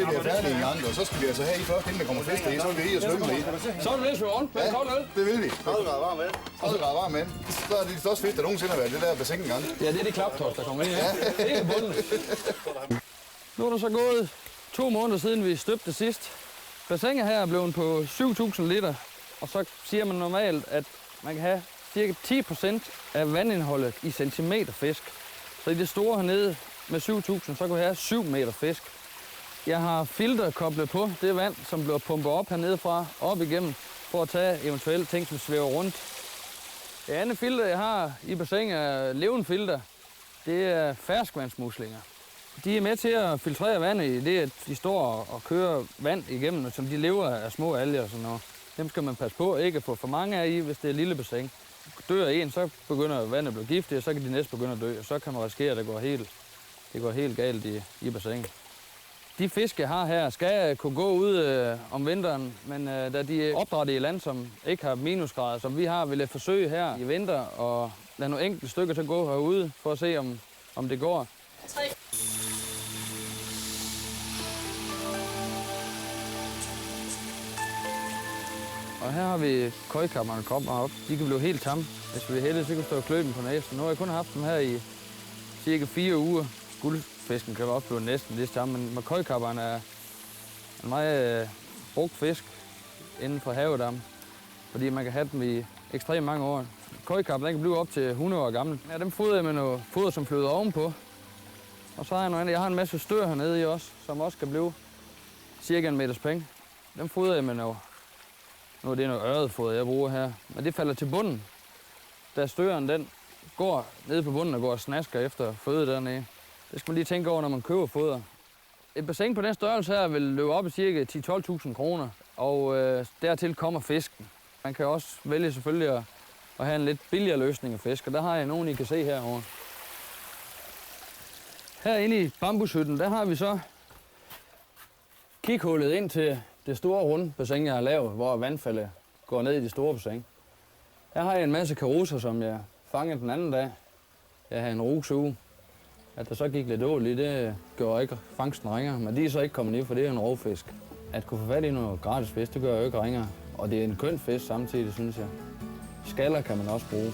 til vi er færdige en gang, og så skal vi altså have i først, inden der kommer fisk i, så vil vi i og svømme i. Så er det lidt rundt med en kold øl. Det vil vi. 30 grader varm vand. 30 grader varm vand. Så er det de største fisk, der nogensinde har været det der bassin engang. Ja, det er de klaptorsk, der kommer ind her. Det er bunden. Nu er der så gået 2 måneder siden, vi støbte det sidst. Bassinet her er blevet på 7.000 liter, og så siger man normalt, at man kan have cirka 10% af vandindholdet i centimeter fisk. Så i det store hernede med 7.000, så kan vi have 7 meter fisk. Jeg har filter koblet på det vand, som bliver pumpet op hernede fra, op igennem, for at tage eventuelle ting, som svæver rundt. Det andet filter, jeg har i bassinet, er levende filter. Det er ferskvandsmuslinger. De er med til at filtrere vandet i det, at de står og kører vand igennem, som de lever af små alger og sådan noget. Dem skal man passe på ikke at få for mange af i, hvis det er et lille bassin. Dør en, så begynder vandet at blive giftigt, og så kan de næste begynde at dø, og så kan man risikere, at det går helt galt i bassinet. De fisk, jeg har her, skal kunne gå ud om vinteren, men da de er opdrættet i land, som ikke har minusgrader, som vi har, vil jeg forsøge her i vinter og lade nogle enkelte stykker til at gå herude, for at se, om det går. 3. Og her har vi køjkammerne, der kommer op. De kan blive helt tamme. Hvis vi er heldige, så kan vi stå og klø dem på næsen. Nu har jeg kun haft dem her i cirka 4 uger. Guldfisken kan også blive næsten lige tamme, men køjkammerne er en meget brugt fisk inden for havedam, fordi man kan have dem i ekstremt mange år. Køjkapper kan blive op til 100 år gammel. Ja, dem fodrer jeg med noget foder, som flyder ovenpå. Og så har jeg noget andet. Jeg har en masse stør hernede i også, som også kan blive cirka 1 meters penge. Dem fodrer jeg med noget. Nu er det noget øretfoder, jeg bruger her. Men det falder til bunden. Da støren den går nede på bunden og går og snasker efter føde dernede. Det skal man lige tænke over, når man køber foder. Et bassin på den størrelse her vil løbe op i cirka 10-12.000 kroner. Og dertil kommer fisken. Man kan også vælge selvfølgelig at have en lidt billigere løsning af fisk. Og der har jeg nogen, I kan se herovre. Herinde i bambushytten, der har vi så kighullet ind til det store runde bassin, jeg har lavet, hvor vandfaldet går ned i det store bassin. Her har jeg en masse karuser, som jeg fangede den anden dag. Jeg havde en rusuge. At der så gik lidt ål i, det gjorde ikke fangsten ringere, men de er så ikke kommet ned, for det er en rovfisk. At kunne få fat i noget gratis fisk, det gør jo ikke ringere. Og det er en køn fisk samtidig, synes jeg. Skaller kan man også bruge.